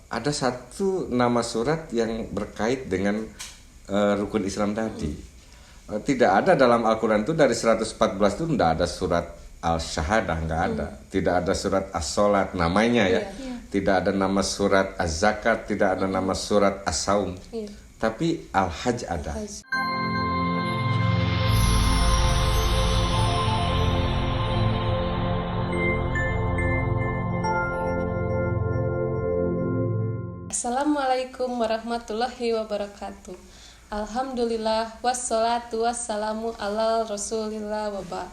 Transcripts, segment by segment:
ada satu nama surat yang berkait dengan rukun Islam tadi. Tidak ada dalam Al-Quran itu dari 114 itu tidak ada surat Al-Syahadah, nggak ada. Tidak ada surat As-Sholat namanya ya. Tidak ada nama surat Az-Zakat, tidak ada nama surat As-Saum. Tapi Al-Hajj ada. Assalamualaikum warahmatullahi wabarakatuh. Alhamdulillah wassalatu wassalamu ala rasulillah waba'd.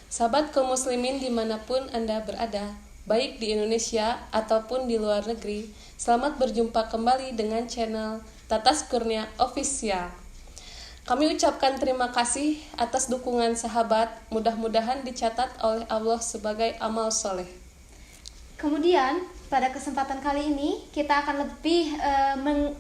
Sahabat kaum muslimin dimanapun Anda berada, baik di Indonesia ataupun di luar negeri, selamat berjumpa kembali dengan channel Tatas Kurnia Official. Kami ucapkan terima kasih atas dukungan sahabat, mudah-mudahan dicatat oleh Allah sebagai amal soleh. Kemudian pada kesempatan kali ini kita akan lebih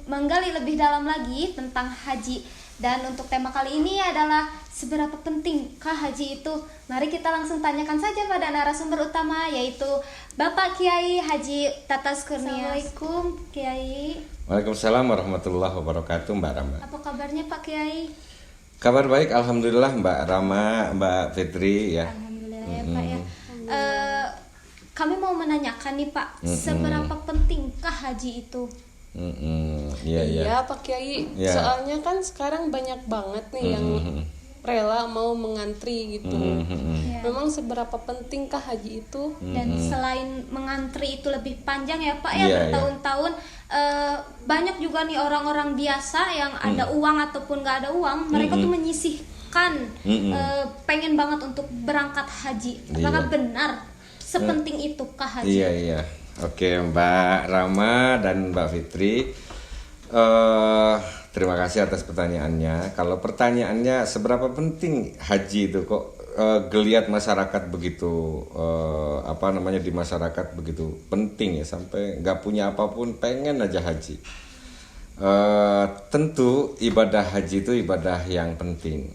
menggali lebih dalam lagi tentang haji. Dan untuk tema kali ini adalah seberapa pentingkah haji itu? Mari kita langsung tanyakan saja pada narasumber utama, yaitu Bapak Kiai Haji Tatas Kurnia. Assalamualaikum Kiai. Waalaikumsalam warahmatullahi wabarakatuh, Mbak Rama. Apa kabarnya Pak Kiai? Kabar baik, alhamdulillah Mbak Rama, Mbak Fitri ya. Alhamdulillah ya Pak ya. Kami mau menanyakan nih Pak, seberapa pentingkah haji itu? Iya Pak Kiai, soalnya kan sekarang banyak banget nih yang rela mau mengantri gitu. Memang seberapa pentingkah haji itu? Dan selain mengantri itu lebih panjang ya Pak ya, bertahun-tahun. Banyak juga nih orang-orang biasa yang ada uang ataupun nggak ada uang, mereka tuh menyisihkan pengen banget untuk berangkat haji. Apakah benar sepenting itukah haji? Iya. Oke, Mbak Rama dan Mbak Fitri, terima kasih atas pertanyaannya. Kalau pertanyaannya seberapa penting haji itu, kok geliat masyarakat begitu di masyarakat begitu penting ya, sampai nggak punya apapun pengen aja haji. Tentu ibadah haji itu ibadah yang penting.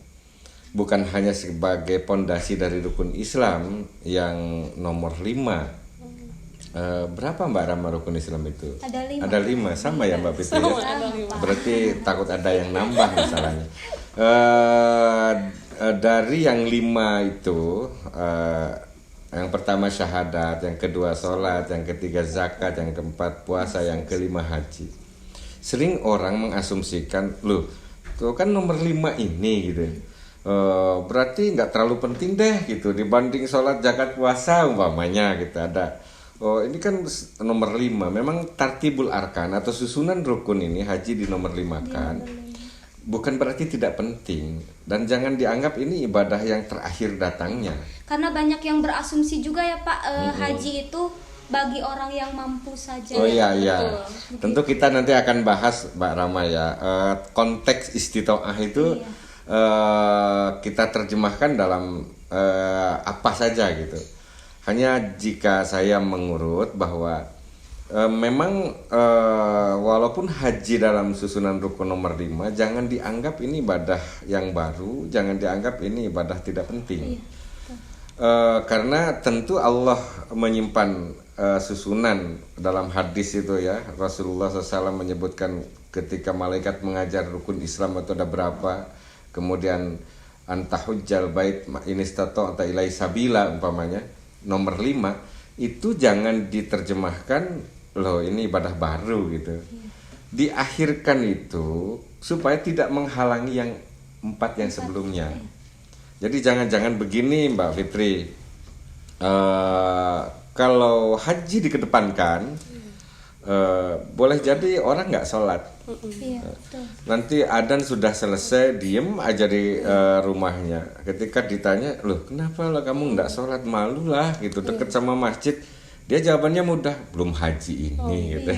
Bukan hanya sebagai pondasi dari rukun Islam yang nomor 5. Berapa Mbak Rama rukun Islam itu? Ada 5. Sama ya Mbak Fitri ya? Berarti takut ada yang nambah misalnya. Dari yang 5 itu, yang pertama syahadat, yang kedua sholat, yang ketiga zakat, yang keempat puasa, yang kelima haji. Sering orang mengasumsikan, loh itu kan nomor 5 ini gitu, berarti nggak terlalu penting deh gitu dibanding sholat, zakat, puasa umpamanya gitu. Ada ini kan nomor 5. Memang tartibul arkan atau susunan rukun ini haji di nomor 5 kan, bukan berarti tidak penting, dan jangan dianggap ini ibadah yang terakhir datangnya. Karena banyak yang berasumsi juga ya Pak, haji itu bagi orang yang mampu saja. Oh iya. Tentu kita nanti akan bahas Mbak Rama ya, konteks istitoah itu kita terjemahkan dalam apa saja gitu. Hanya jika saya mengurut bahwa memang walaupun haji dalam susunan rukun nomor 5, jangan dianggap ini ibadah yang baru, jangan dianggap ini ibadah tidak penting. Karena tentu Allah menyimpan susunan dalam hadis itu ya. Rasulullah SAW menyebutkan ketika malaikat mengajar rukun Islam itu ada berapa, kemudian antahujjal bait inistato anta ilai sabila umpamanya, nomor 5 itu jangan diterjemahkan loh ini ibadah baru gitu. Diakhirkan itu supaya tidak menghalangi yang 4 yang sebelumnya. Jadi jangan-jangan begini Mbak Fitri, kalau haji dikedepankan, boleh jadi orang nggak sholat. Nanti adzan sudah selesai, diem aja di rumahnya. Ketika ditanya, loh kenapa lah kamu nggak sholat, malu lah gitu, deket sama masjid. Dia jawabannya mudah, belum haji ini gitu.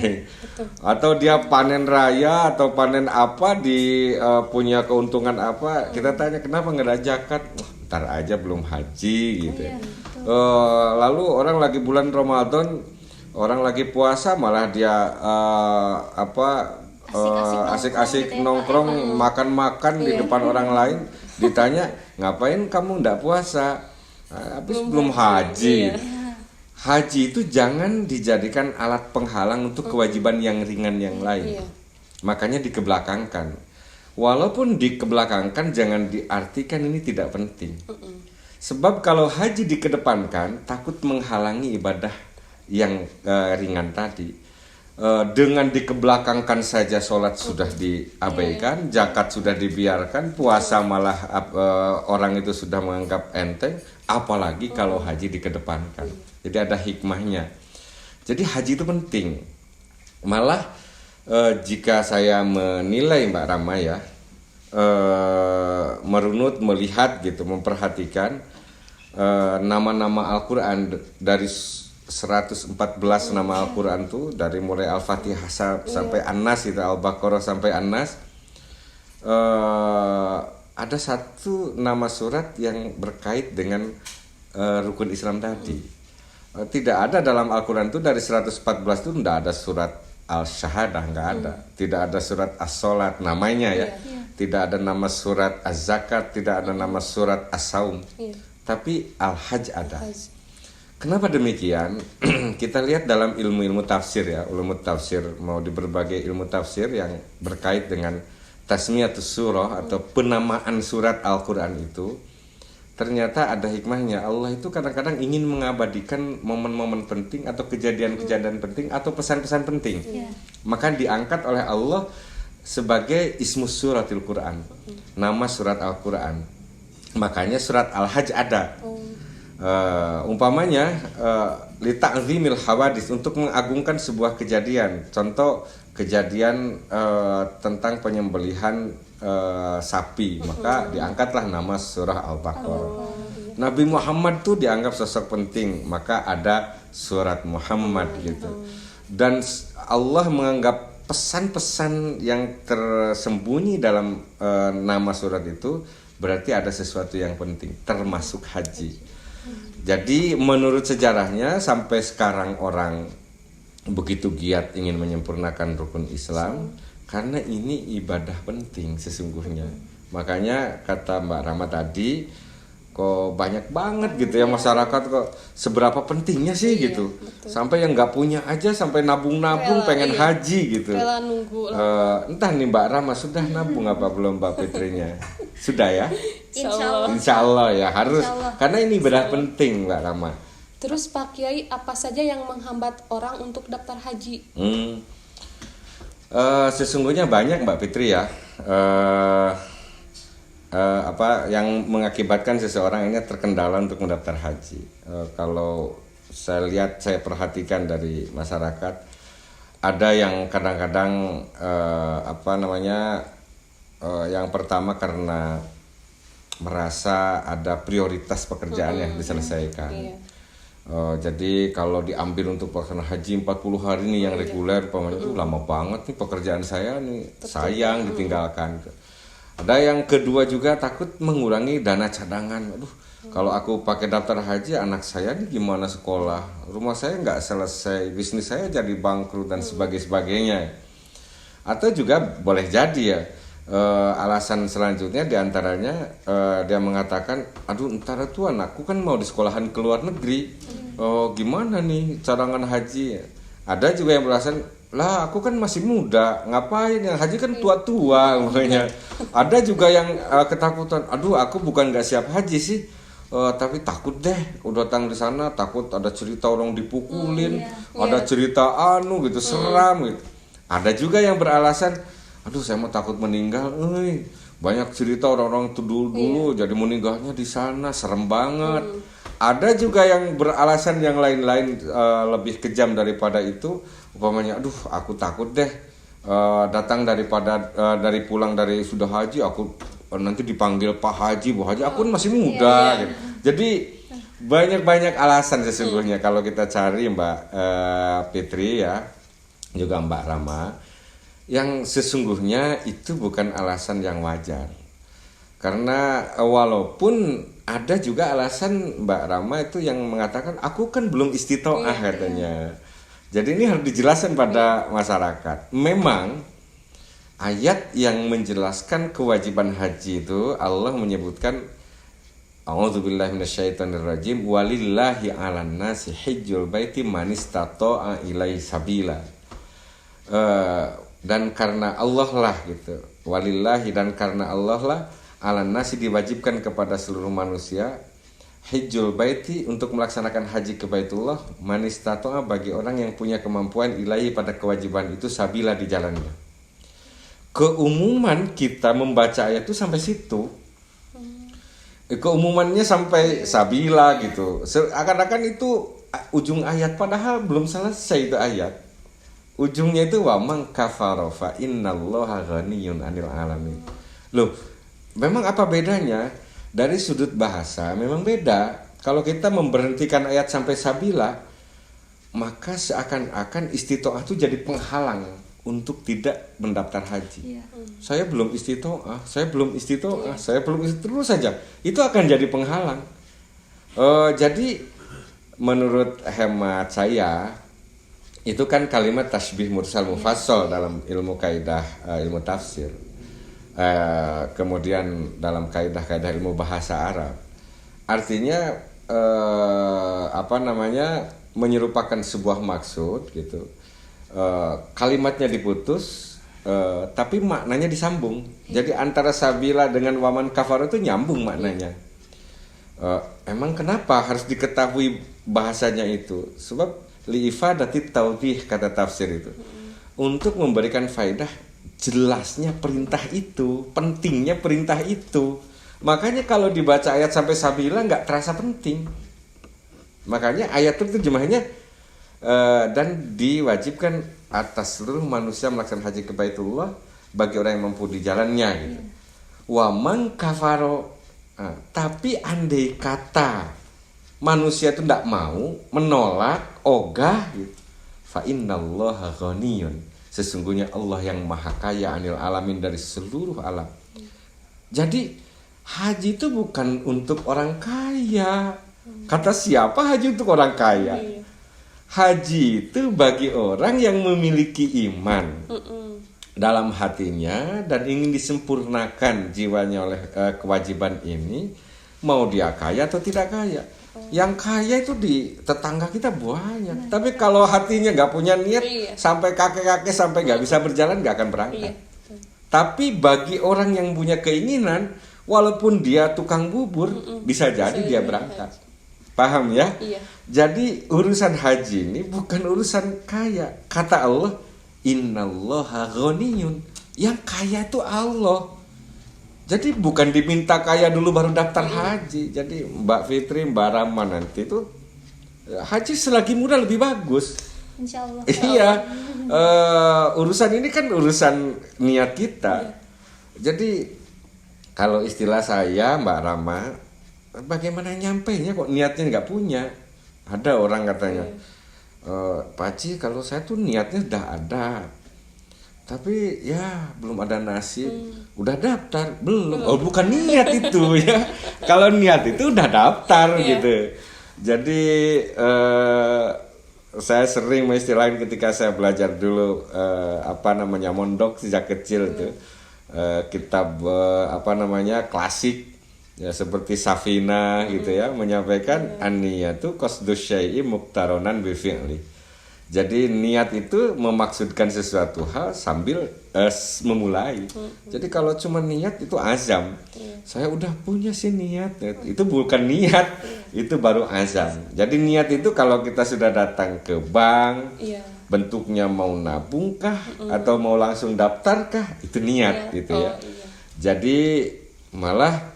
Atau dia panen raya atau panen apa, punya keuntungan apa, kita tanya kenapa nggak ada zakat, ntar aja belum haji gitu. Lalu orang lagi bulan Ramadan, orang lagi puasa malah dia asik-asik nongkrong, makan-makan di depan orang lain. Ditanya, ngapain kamu nggak puasa? Habis belum haji. haji itu jangan dijadikan alat penghalang untuk kewajiban yang ringan yang lain. Iya. Makanya dikebelakangkan. Walaupun dikebelakangkan jangan diartikan ini tidak penting. Sebab kalau haji dikedepankan takut menghalangi ibadah yang ringan tadi. Dengan dikebelakangkan saja sholat sudah diabaikan, zakat sudah dibiarkan, puasa malah orang itu sudah menganggap enteng, apalagi kalau haji dikedepankan. Jadi ada hikmahnya. Jadi haji itu penting. Malah jika saya menilai Mbak Rama ya, merunut, melihat gitu, memperhatikan nama-nama Al-Quran dari 114 nama Al-Quran tuh, dari mulai Al-Fatihah sampai An-Nas itu, Al-Baqarah sampai An-Nas, ada satu nama surat yang berkait dengan rukun Islam tadi. Tidak ada dalam Al-Quran itu dari 114 itu tidak ada surat Al-Syahadah, nggak ada. Tidak ada surat As-Salat namanya ya. Tidak ada nama surat Az-Zakat, tidak ada nama surat As-Saum. Tapi Al-Hajj ada. Kenapa demikian? Kita lihat dalam ilmu-ilmu tafsir ya, ilmu tafsir mau di berbagai ilmu tafsir yang berkait dengan tasmiyatus surah atau penamaan surat Al-Quran itu, ternyata ada hikmahnya. Allah itu kadang-kadang ingin mengabadikan momen-momen penting atau kejadian-kejadian penting atau pesan-pesan penting. Maka diangkat oleh Allah sebagai ismus suratil Quran, nama surat Al-Quran. Makanya surat Al-Hajj ada. Umpamanya lita'zimil hawadis, untuk mengagungkan sebuah kejadian. Contoh kejadian tentang penyembelihan sapi, maka diangkatlah nama surah Al-Baqarah. Nabi Muhammad tuh dianggap sosok penting, maka ada surat Muhammad gitu. Dan Allah menganggap pesan-pesan yang tersembunyi dalam nama surat itu berarti ada sesuatu yang penting, termasuk haji. Jadi menurut sejarahnya sampai sekarang orang begitu giat ingin menyempurnakan rukun Islam karena ini ibadah penting sesungguhnya. Makanya kata Mbak Rama tadi, kok banyak banget gitu ya masyarakat, kok seberapa pentingnya sih gitu. Betul. Sampai yang nggak punya aja sampai nabung-nabung pengen haji gitu. Rela nunggu lah. Entah nih Mbak Rama sudah nabung apa belum Mbak Fitrinya? Sudah ya? Insyaallah. Insya Allah ya harus, karena ini ibadah penting Mbak Rama. Terus Pak Kiai, apa saja yang menghambat orang untuk daftar haji? Sesungguhnya banyak Mbak Fitri ya. Apa yang mengakibatkan seseorang ini terkendala untuk mendaftar haji. Kalau saya lihat, saya perhatikan dari masyarakat, ada yang kadang-kadang yang pertama karena merasa ada prioritas pekerjaan yang diselesaikan. Jadi kalau diambil untuk pelaksanaan haji 40 hari nih yang reguler, pokoknya itu lama banget nih pekerjaan saya nih, sayang ditinggalkan. Ada yang kedua juga takut mengurangi dana cadangan. Aduh, kalau aku pakai daftar haji, anak saya nih gimana sekolah, rumah saya nggak selesai, bisnis saya jadi bangkrut dan sebagainya. Atau juga boleh jadi ya, alasan selanjutnya diantaranya dia mengatakan, aduh ntar tuh anakku kan mau di sekolahan ke luar negeri, gimana nih cadangan haji. Ada juga yang beralasan, lah aku kan masih muda, ngapain, yang haji kan tua-tua makanya. Ada juga yang ketakutan, aduh aku bukan nggak siap haji sih, tapi takut deh udah datang di sana, takut ada cerita orang dipukulin, ada cerita gitu seram gitu. Ada juga yang beralasan, aduh saya mau takut meninggal, banyak cerita orang-orang itu dulu jadi meninggalnya di sana, serem banget. Ada juga yang beralasan yang lain-lain lebih kejam daripada itu, umpamanya, aduh aku takut deh datang dari pulang dari sudah haji, aku nanti dipanggil Pak Haji, Bu Haji, aku kan masih muda. Gitu. Jadi banyak-banyak alasan sesungguhnya kalau kita cari Mbak Fitri ya, juga Mbak Rama, yang sesungguhnya itu bukan alasan yang wajar. Karena walaupun ada juga alasan Mbak Rama itu yang mengatakan aku kan belum istitoah katanya. Jadi ini harus dijelaskan pada masyarakat. Memang ayat yang menjelaskan kewajiban haji itu Allah menyebutkan A'udzubillahi minasyaitonirrajim. Walillahi 'alan nasi hajjul baiti man istata'a ilaihi sabila. Dan karena Allah lah gitu. Walillahi, dan karena Allah lah, 'alan nasi diwajibkan kepada seluruh manusia, hajjul baiti untuk melaksanakan haji ke Baitullah, man istata'a bagi orang yang punya kemampuan, ilaihi pada kewajiban itu, sabila di jalannya. Keumuman kita membaca ayat itu sampai situ. Keumumannya sampai sabila gitu. Seakan-akan itu ujung ayat, padahal belum selesai itu ayat. Ujungnya itu wa man kafara fa innallaha ghaniyyun 'anil alamin. Loh, memang apa bedanya? Dari sudut bahasa memang beda. Kalau kita memberhentikan ayat sampai sabila, maka seakan-akan istitoah itu jadi penghalang untuk tidak mendaftar haji. Saya belum istitoah, saya belum istitoah, saya belum terus saja. Itu akan jadi penghalang. Jadi menurut hemat saya, itu kan kalimat tasbih mursal mufassal dalam ilmu kaidah, ilmu tafsir. Kemudian dalam kaidah-kaidah ilmu bahasa Arab. Artinya menyerupakan sebuah maksud gitu. Kalimatnya diputus, tapi maknanya disambung. Jadi antara sabila dengan waman kafar itu nyambung maknanya. Emang kenapa harus diketahui bahasanya itu? Sebab li'ifadati taudih, kata tafsir itu, untuk memberikan faedah jelasnya perintah itu, pentingnya perintah itu. Makanya kalau dibaca ayat sampai sabila nggak terasa penting. Makanya ayat itu terjemahnya dan diwajibkan atas seluruh manusia melaksanakan haji ke Baitullah bagi orang yang mampu di jalannya gitu. Wa man kafaro, tapi andai kata manusia itu tidak mau, menolak, ogah gitu, fa innallaha ghaniyun, sesungguhnya Allah yang maha kaya, 'anil alamin, dari seluruh alam. Jadi haji itu bukan untuk orang kaya. Kata siapa haji untuk orang kaya? Haji itu bagi orang yang memiliki iman dalam hatinya dan ingin disempurnakan jiwanya oleh kewajiban ini, mau dia kaya atau tidak kaya. Yang kaya itu di tetangga kita banyak, tapi kalau hatinya nggak punya niat, sampai kakek-kakek sampai nggak bisa berjalan, nggak akan berangkat. Tapi bagi orang yang punya keinginan, walaupun dia tukang bubur, bisa jadi dia berangkat. Paham ya? Jadi urusan haji ini bukan urusan kaya. Kata Allah, innallaha ghaniyun, yang kaya itu Allah. Jadi bukan diminta kaya dulu baru daftar haji. Jadi Mbak Fitri, Mbak Rama nanti itu haji selagi mudah lebih bagus. Insyaallah. Iya. Urusan ini kan urusan niat kita. Jadi kalau istilah saya, Mbak Rama, bagaimana nyampainya kok niatnya nggak punya? Ada orang katanya, Pak Haji, kalau saya tuh niatnya udah ada, tapi ya belum ada nasib. Udah daftar belum? Oh, bukan niat itu ya. Kalau niat itu udah daftar gitu. Jadi saya sering mengistilahkan ketika saya belajar dulu mondok sejak kecil itu, kitab klasik ya, seperti Safina gitu ya, menyampaikan an-niyatu qasdus syai'i muqtaronan bi fi'li. Jadi niat itu memaksudkan sesuatu hal sambil memulai. Jadi kalau cuma niat itu azam. Saya udah punya sih niat. Itu bukan niat, itu baru azam. Jadi niat itu kalau kita sudah datang ke bank, bentuknya mau nabungkah atau mau langsung daftarkah, itu niat gitu ya. Jadi malah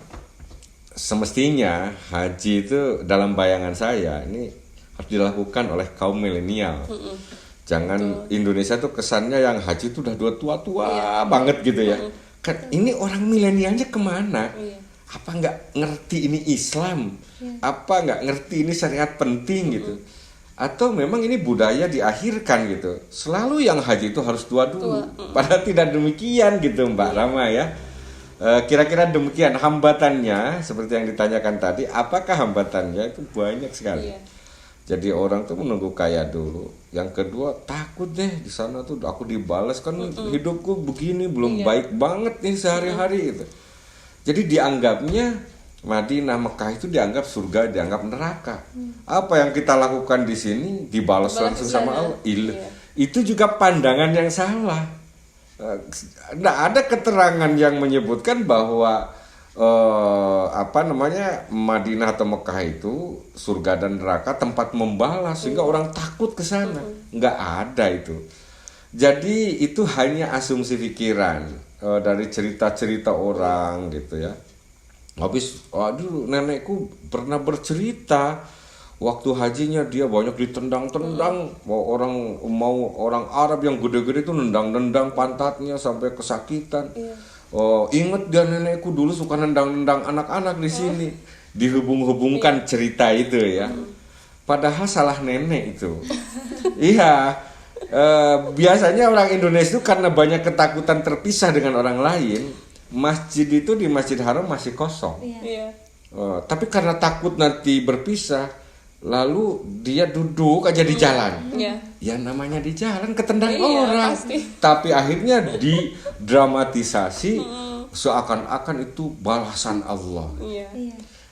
semestinya haji itu dalam bayangan saya ini harus dilakukan oleh kaum milenial. Jangan Indonesia tuh kesannya yang haji tuh udah tua-tua banget gitu ya. Kan ini orang milenialnya kemana? Apa nggak ngerti ini Islam? Apa nggak ngerti ini syariat penting gitu? Atau memang ini budaya diakhirkan gitu? Selalu yang haji itu harus tua dulu. Padahal tidak demikian gitu Mbak Rama ya. Kira-kira demikian hambatannya, seperti yang ditanyakan tadi. Apakah hambatannya? Itu banyak sekali. Jadi orang tuh menunggu kaya dulu. Yang kedua takut deh di sana tuh aku dibalas kan hidupku begini belum baik banget nih sehari-hari gitu. Jadi dianggapnya Madinah, Mekah itu dianggap surga, dianggap neraka. Apa yang kita lakukan di sini dibalas langsung sama Allah. Itu juga pandangan yang salah. Nggak ada keterangan yang menyebutkan bahwa Madinah atau Mekah itu surga dan neraka tempat membalas sehingga orang takut ke sana. Nggak ada itu. Jadi itu hanya asumsi pikiran dari cerita-cerita orang gitu ya. Habis, aduh, nenekku pernah bercerita waktu hajinya dia banyak ditendang-tendang. Mau orang Arab yang gede-gede itu nendang-nendang pantatnya sampai kesakitan. Ingat dia, nenekku dulu suka nendang-nendang anak-anak di sini. Dihubung-hubungkan cerita itu ya. Padahal salah nenek itu. Iya. Biasanya orang Indonesia itu karena banyak ketakutan terpisah dengan orang lain, masjid itu di Masjid Haram masih kosong. Tapi karena takut nanti berpisah, lalu dia duduk aja di jalan. Ya namanya di jalan ketendang orang. Pasti. Tapi akhirnya didramatisasi seakan-akan itu balasan Allah.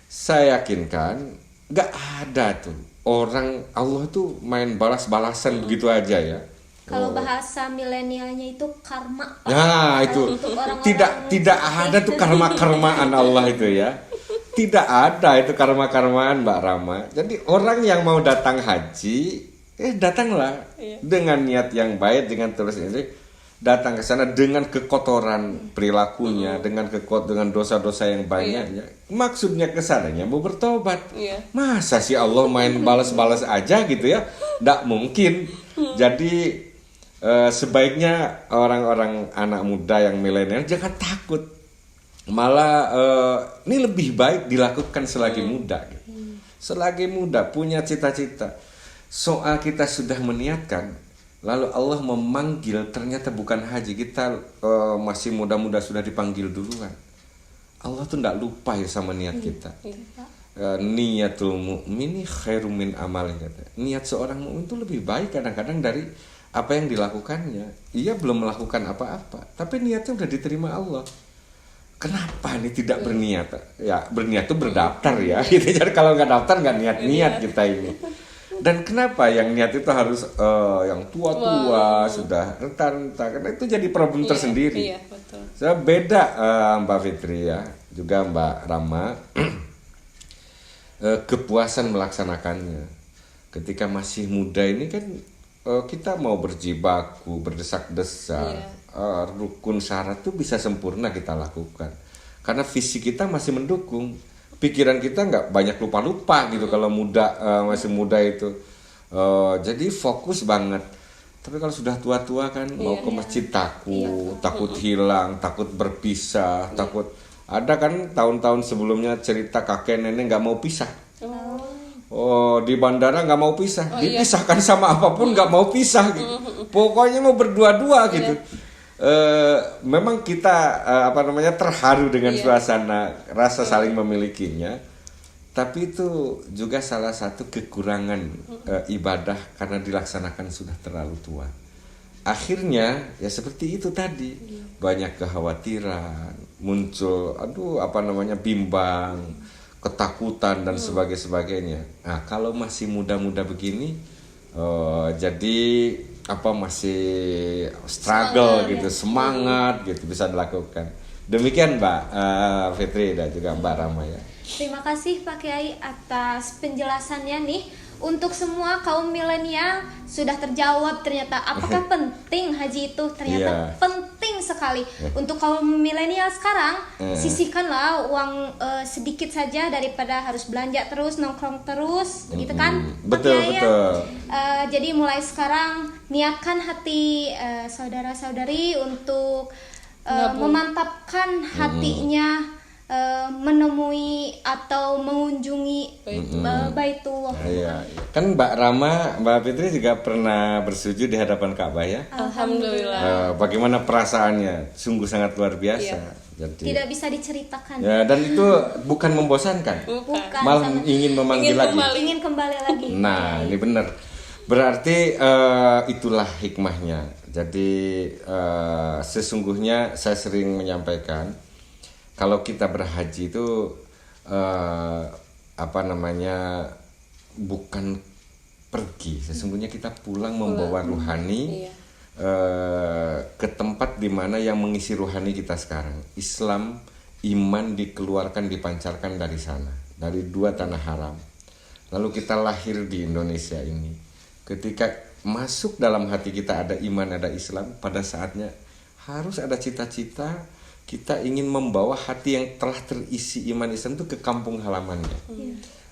Saya yakinkan nggak ada tuh orang Allah tuh main balas-balasan begitu aja ya. Kalau bahasa milenialnya itu karma, Pak. Nah, itu tidak ada tuh karma-karmaan Allah itu ya. Tidak ada itu karma-karmaan Mbak Rama. Jadi orang yang mau datang haji, datanglah dengan niat yang baik, dengan tulus ini datang ke sana dengan kekotoran perilakunya, dengan dosa-dosa yang banyaknya. Maksudnya ke sananya mau bertobat. Masa sih Allah main balas-balas aja gitu ya? Nggak mungkin. Jadi sebaiknya orang-orang anak muda yang milenial jangan takut. Malah ini lebih baik dilakukan selagi muda. Selagi muda punya cita-cita. Soal kita sudah meniatkan, lalu Allah memanggil, ternyata bukan haji, kita masih muda-muda sudah dipanggil duluan. Allah tuh tidak lupa ya sama niat kita. Niatul mu'mini khairum min amalih, kata. Niat seorang mukmin itu lebih baik kadang-kadang dari apa yang dilakukannya. Ia belum melakukan apa-apa, tapi niatnya udah diterima Allah. Kenapa nih tidak berniat? Ya berniat itu berdaftar ya. Gitu. Jadi kalau nggak daftar nggak niat-niat kita ini. Dan kenapa yang niat itu harus yang tua-tua, sudah renta-renta? Karena itu jadi problem tersendiri. Iya, betul. Saya beda Mbak Fitri ya, juga Mbak Rama. Kepuasan melaksanakannya. Ketika masih muda ini kan kita mau berjibaku, berdesak-desak. Rukun syarat itu bisa sempurna kita lakukan. Karena fisik kita masih mendukung. Pikiran kita nggak banyak lupa-lupa gitu kalau muda, masih muda itu. Jadi fokus banget. Tapi kalau sudah tua-tua kan mau ke masjid takut hilang, takut berpisah, takut. Ada kan tahun-tahun sebelumnya cerita kakek nenek nggak mau pisah. Di bandara nggak mau pisah, dipisahkan sama apapun nggak mau pisah gitu. Pokoknya mau berdua-dua gitu. Memang kita terharu dengan suasana rasa saling memilikinya, tapi itu juga salah satu kekurangan ibadah karena dilaksanakan sudah terlalu tua. Akhirnya ya seperti itu tadi, banyak kekhawatiran, muncul bimbang, ketakutan dan sebagainya. Nah, kalau masih muda-muda begini, jadi masih struggle semangat gitu bisa dilakukan. Demikian Mbak Fitri dan juga Mbak Rama ya. Terima kasih Pak Kiai atas penjelasannya nih. Untuk semua kaum milenial sudah terjawab ternyata apakah penting haji itu, ternyata penting sekali. Untuk kaum milenial sekarang sisihkanlah uang sedikit saja daripada harus belanja terus, nongkrong terus gitu kan. Betul. Jadi mulai sekarang niatkan hati saudara-saudari untuk memantapkan hatinya menemui atau mengunjungi Baitullah. Iya. Kan Mbak Rama, Mbak Fitri juga pernah bersujud di hadapan Ka'bah ya. Alhamdulillah. Bagaimana perasaannya? Sungguh sangat luar biasa. Jadi, tidak bisa diceritakan. Ya, dan itu bukan membosankan. Bukan. Malah ingin memanggil lagi. Ingin kembali lagi. Nah, ini benar. Berarti itulah hikmahnya. Jadi sesungguhnya saya sering menyampaikan, kalau kita berhaji itu apa namanya, bukan pergi, sesungguhnya kita pulang membawa rohani ke tempat dimana yang mengisi rohani kita sekarang. Islam, iman dikeluarkan, dipancarkan dari sana, dari dua tanah haram. Lalu kita lahir di Indonesia ini. Ketika masuk dalam hati kita ada iman, ada Islam, pada saatnya harus ada cita-cita kita ingin membawa hati yang telah terisi iman Islam itu ke kampung halamannya.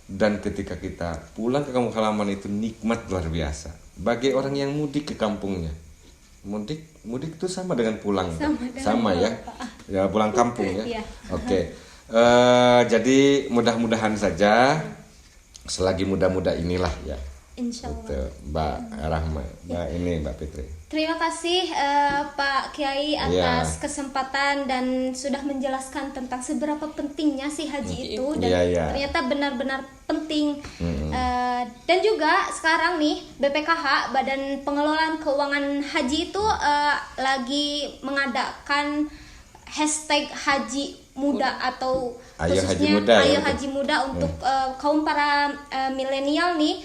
Dan ketika kita pulang ke kampung halaman itu nikmat luar biasa. Bagi orang yang mudik ke kampungnya, mudik itu sama dengan pulang, sama ya, ya pulang kampung ya. Oke. Jadi mudah-mudahan saja selagi muda-muda inilah ya. Insya Allah. Gitu, Mbak Rahma, Mbak Fitri. Terima kasih Pak Kiai atas kesempatan dan sudah menjelaskan tentang seberapa pentingnya si haji itu dan ternyata benar-benar penting. Dan juga sekarang nih BPKH, Badan Pengelolaan Keuangan Haji itu lagi mengadakan hashtag haji muda atau Ayo khususnya Haji Muda, Ayo ya, Haji Muda untuk kaum para milenial nih.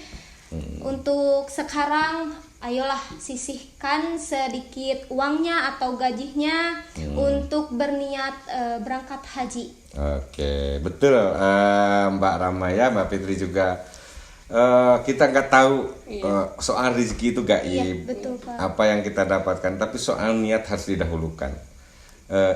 Untuk sekarang ayolah sisihkan sedikit uangnya atau gajinya untuk berniat berangkat haji. Oke, betul Mbak Rama ya, Mbak Fitri juga. Kita nggak tahu soal rezeki itu gaib, Iya, betul, Pak. apa yang kita dapatkan, tapi soal niat harus didahulukan.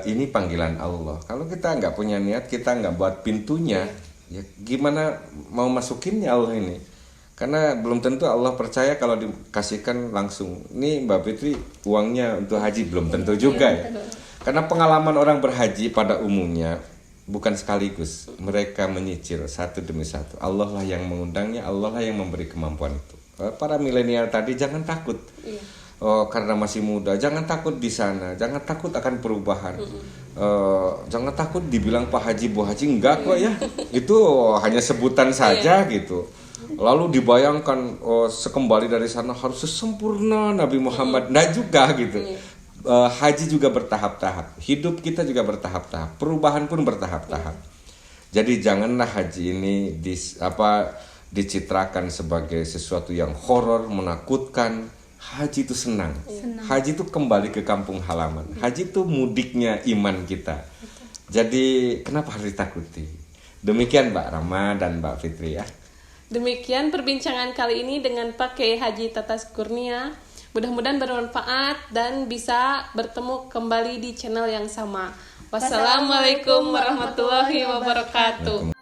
Ini panggilan Allah. Kalau kita nggak punya niat, kita nggak buat pintunya, ya gimana mau masukinnya Allah ini? Karena belum tentu Allah percaya kalau dikasihkan langsung. Nih Mbak Fitri uangnya untuk haji, belum tentu juga ya. Karena pengalaman orang berhaji pada umumnya bukan sekaligus, mereka menyicil satu demi satu. Allah lah yang mengundangnya, Allah lah yang memberi kemampuan itu. Para milenial tadi jangan takut. Karena masih muda, jangan takut di sana, jangan takut akan perubahan. Jangan takut dibilang Pak Haji, Bu Haji, enggak kok ya. Itu hanya sebutan saja gitu. Lalu dibayangkan sekembali dari sana harus sesempurna Nabi Muhammad. Nah juga gitu. Haji juga bertahap-tahap, hidup kita juga bertahap-tahap, perubahan pun bertahap-tahap. Jadi janganlah haji ini dicitrakan sebagai sesuatu yang horor, menakutkan. Haji itu senang. Haji itu kembali ke kampung halaman. Haji itu mudiknya iman kita. Jadi kenapa harus ditakuti? Demikian Mbak Rama dan Mbak Fitri ya. Demikian perbincangan kali ini dengan Pak Kiai Haji Tatas Kurnia. Mudah-mudahan bermanfaat dan bisa bertemu kembali di channel yang sama. Wassalamualaikum warahmatullahi wabarakatuh.